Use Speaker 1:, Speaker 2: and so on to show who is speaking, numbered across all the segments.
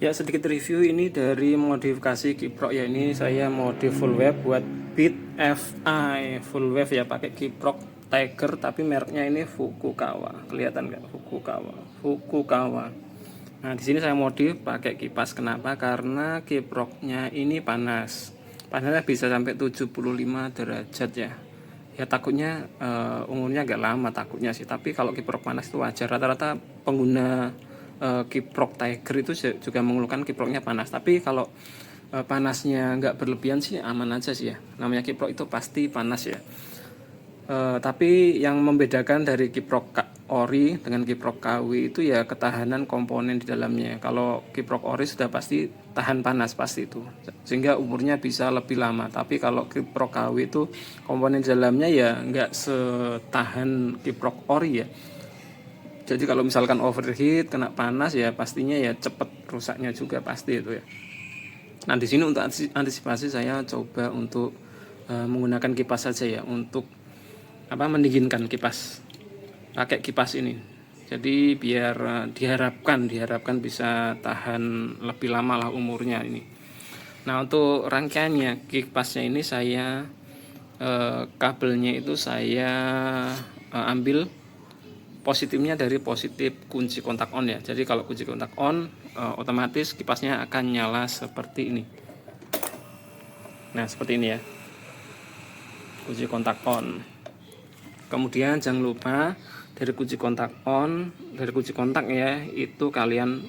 Speaker 1: Ya, sedikit review ini dari modifikasi kiprok ya. Ini saya modif full wave buat Beat FI full wave ya, pakai kiprok Tiger tapi mereknya ini Fukuoka. Kelihatan nggak? Fukuoka. Nah, di sini saya modif pakai kipas. Kenapa? Karena kiproknya ini panas. Panasnya bisa sampai 75 derajat ya. Ya takutnya umurnya agak lama takutnya sih. Tapi kalau kiprok panas itu wajar. Rata-rata pengguna kiprok Tiger itu juga mengeluhkan kiproknya panas. Tapi kalau panasnya nggak berlebihan sih aman aja sih ya. Namanya kiprok itu pasti panas ya. Tapi yang membedakan dari kiprok ori dengan kiprok KW itu ya ketahanan komponen di dalamnya. Kalau kiprok ori sudah pasti tahan panas pasti itu, sehingga umurnya bisa lebih lama. Tapi kalau kiprok KW itu komponen di dalamnya ya nggak setahan kiprok ori ya. Jadi kalau misalkan overheat kena panas ya pastinya ya cepet rusaknya juga pasti itu ya. Nah di sini untuk antisipasi saya coba untuk menggunakan kipas saja ya, untuk mendinginkan kipas, pakai kipas ini. Jadi biar diharapkan bisa tahan lebih lama lah umurnya ini. Nah untuk rangkaiannya kipasnya ini saya kabelnya itu saya ambil positifnya dari positif kunci kontak on ya. Jadi kalau kunci kontak on otomatis kipasnya akan nyala seperti ini. Nah seperti ini ya, kunci kontak on. Kemudian jangan lupa dari kunci kontak on, dari kunci kontak ya, itu kalian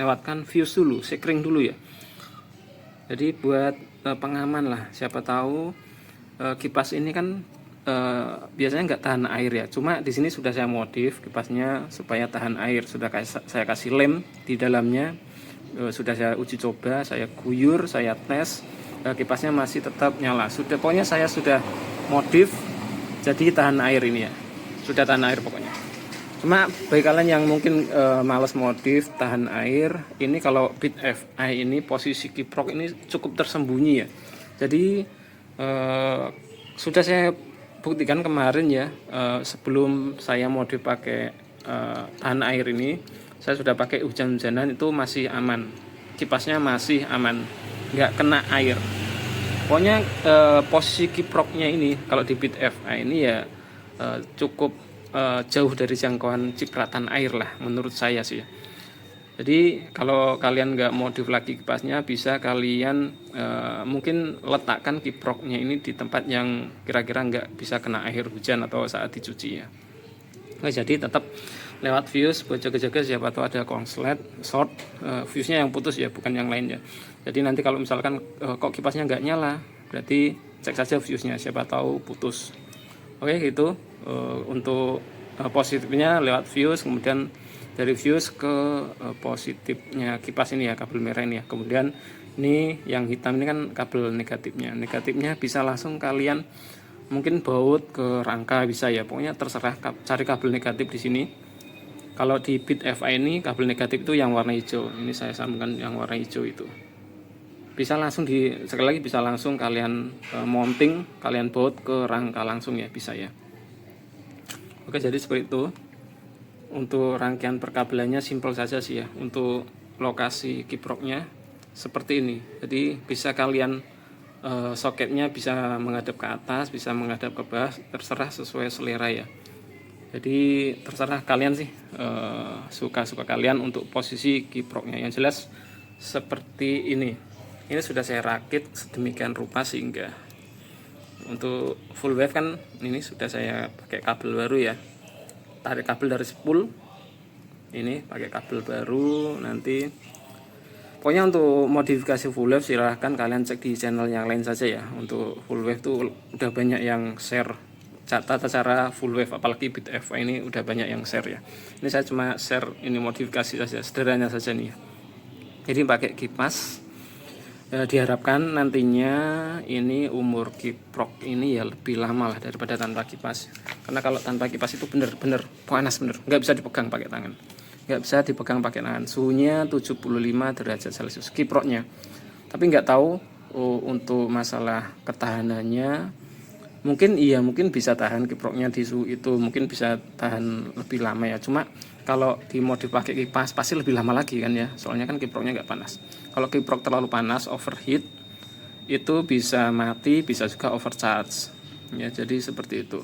Speaker 1: lewatkan fuse dulu, sekring dulu ya. Jadi buat pengaman lah, siapa tahu kipas ini kan biasanya nggak tahan air ya. Cuma di sini sudah saya modif kipasnya supaya tahan air. Sudah saya kasih lem di dalamnya, sudah saya uji coba, saya guyur, saya tes, kipasnya masih tetap nyala. Pokoknya saya sudah modif jadi tahan air ini ya, sudah tahan air pokoknya. Cuma bagi kalian yang mungkin males modif tahan air, ini kalau Beat FI ini posisi kiprok ini cukup tersembunyi ya. Jadi sudah saya buktikan kemarin ya, sebelum saya modif pakai tahan air ini, saya sudah pakai hujan-hujanan itu masih aman, kipasnya masih aman, nggak kena air. Pokoknya posisi kiproknya ini kalau di Beat FI ini ya cukup jauh dari jangkauan cipratan air lah menurut saya sih ya. Jadi kalau kalian nggak modif lagi kipasnya, bisa kalian mungkin letakkan kiproknya ini di tempat yang kira-kira nggak bisa kena air hujan atau saat dicuci ya. Nah, jadi tetap lewat fuse buat jaga-jaga, siapa tahu ada konslet short, fuse-nya yang putus ya, bukan yang lainnya. Jadi nanti kalau misalkan kok kipasnya nggak nyala, berarti cek saja fuse-nya, siapa tahu putus. Oke gitu, untuk positifnya lewat fuse, kemudian dari fuse ke positifnya kipas ini ya, kabel merah ini ya. Kemudian ini yang hitam ini kan kabel negatifnya. Negatifnya bisa langsung kalian mungkin baut ke rangka bisa ya, pokoknya terserah cari kabel negatif di sini. Kalau di Beat FI ini kabel negatif itu yang warna hijau, ini saya sambungkan yang warna hijau itu. Bisa langsung sekali lagi bisa langsung kalian mounting, kalian baut ke rangka langsung ya, bisa ya. Oke, jadi seperti itu. Untuk rangkaian perkabelannya simpel saja sih ya. Untuk lokasi kiproknya seperti ini. Jadi bisa kalian soketnya bisa menghadap ke atas, bisa menghadap ke bawah, terserah sesuai selera ya. Jadi terserah kalian sih, suka-suka kalian untuk posisi kiproknya. Yang jelas seperti ini. Ini sudah saya rakit sedemikian rupa sehingga untuk full wave kan ini sudah saya pakai kabel baru ya. Tarik kabel dari spool. Ini pakai kabel baru nanti. Pokoknya untuk modifikasi full wave silahkan kalian cek di channel yang lain saja ya. Untuk full wave tuh udah banyak yang share tata cara full wave, apalagi Beat FI ini udah banyak yang share ya. Ini saya cuma share ini modifikasi saja, sederhana saja nih. Jadi pakai kipas. Diharapkan nantinya ini umur kiprok ini ya lebih lama lah daripada tanpa kipas. Karena kalau tanpa kipas itu bener-bener panas, nggak bisa dipegang pakai tangan. Nggak bisa dipegang pakai tangan. Suhunya 75 derajat Celcius kiproknya. Tapi nggak tahu untuk masalah ketahanannya. Mungkin bisa tahan kiproknya di suhu itu, mungkin bisa tahan lebih lama ya. Cuma kalau dimodif pakai kipas pasti lebih lama lagi kan ya, soalnya kan kiproknya nggak panas. Kalau kiprok terlalu panas, overheat, itu bisa mati, bisa juga overcharge ya. Jadi seperti itu.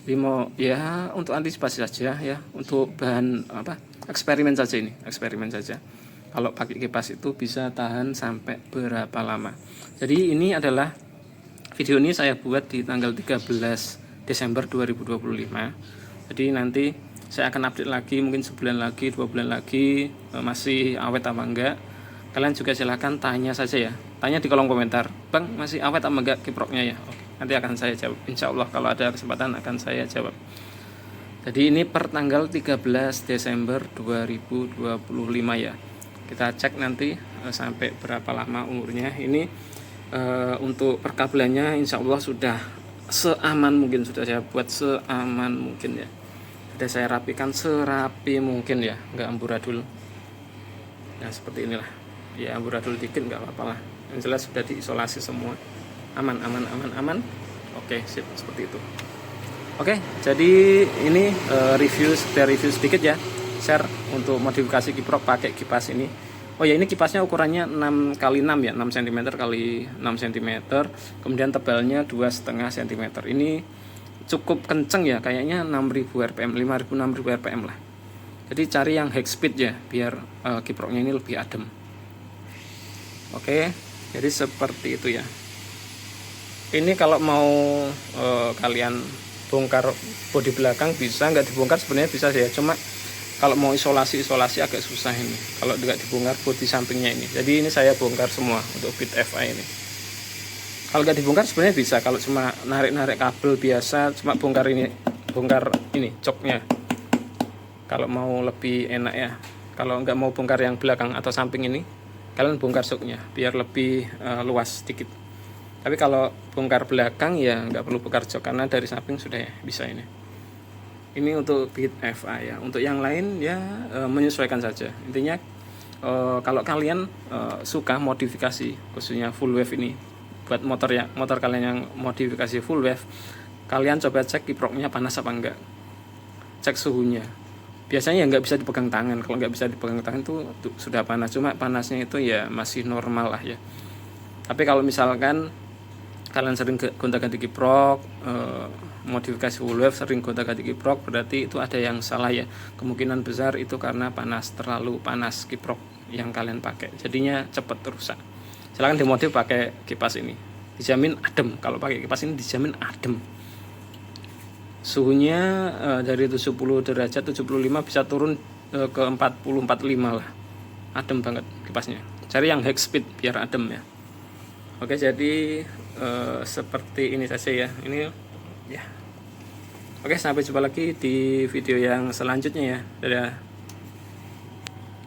Speaker 1: Jadi mau ya untuk antisipasi saja ya, untuk bahan eksperimen saja, ini eksperimen saja. Kalau pakai kipas itu bisa tahan sampai berapa lama. Jadi ini adalah video ini saya buat di tanggal 13 Desember 2025. Jadi nanti saya akan update lagi, mungkin sebulan lagi, 2 bulan lagi, masih awet apa enggak. Kalian juga silahkan tanya saja ya, tanya di kolom komentar, Bang masih awet apa enggak kiproknya ya. Oke, nanti akan saya jawab, insya Allah kalau ada kesempatan akan saya jawab. Jadi ini per tanggal 13 Desember 2025 ya. Kita cek nanti sampai berapa lama umurnya. Ini untuk perkabelannya insya Allah sudah seaman mungkin, sudah saya buat seaman mungkin ya. Sudah saya rapikan serapi mungkin ya, nggak amburadul. Nah seperti inilah. Ya amburadul dikit nggak apa-apa lah. Yang jelas sudah diisolasi semua. Aman. Oke, sip, seperti itu. Oke, jadi ini review sedikit ya. Share untuk modifikasi kiprok pakai kipas ini. Oh ya, ini kipasnya ukurannya 6x6 ya, 6 cm kali 6 cm. Kemudian tebalnya 2,5 cm. Ini cukup kenceng ya, kayaknya 6000 rpm, 5000-6000 rpm lah. Jadi cari yang high speed ya, biar kiproknya ini lebih adem. Oke, jadi seperti itu ya. Ini kalau mau kalian bongkar bodi belakang bisa, nggak dibongkar sebenarnya bisa ya, cuma kalau mau isolasi agak susah ini kalau nggak dibongkar bodi sampingnya ini. Jadi ini saya bongkar semua untuk Beat FI ini. Kalau nggak dibongkar sebenarnya bisa, kalau cuma narik kabel biasa, cuma bongkar ini coknya. Kalau mau lebih enak ya, kalau nggak mau bongkar yang belakang atau samping ini, kalian bongkar coknya biar lebih luas sedikit. Tapi kalau bongkar belakang ya nggak perlu bongkar jok, karena dari samping sudah ya bisa ini. Ini untuk Beat FI ya. Untuk yang lain ya menyesuaikan saja. Intinya kalau kalian suka modifikasi khususnya full wave ini buat motor kalian yang modifikasi full wave, kalian coba cek kiproknya panas apa enggak. Cek suhunya. Biasanya ya nggak bisa dipegang tangan. Kalau nggak bisa dipegang tangan itu sudah panas. Cuma panasnya itu ya masih normal lah ya. Tapi kalau misalkan kalian sering gonta-ganti kiprok, modifikasi full wave sering gonta-ganti kiprok, berarti itu ada yang salah ya. Kemungkinan besar itu karena terlalu panas kiprok yang kalian pakai, jadinya cepat rusak. Silahkan dimodif pakai kipas ini, dijamin adem. Kalau pakai kipas ini dijamin adem. Suhunya dari 70 derajat 75 bisa turun ke 40-45 lah. Adem banget kipasnya. Cari yang high speed biar adem ya. Oke, jadi seperti ini saja ya. Ini ya. Oke, sampai jumpa lagi di video yang selanjutnya ya. Dadah.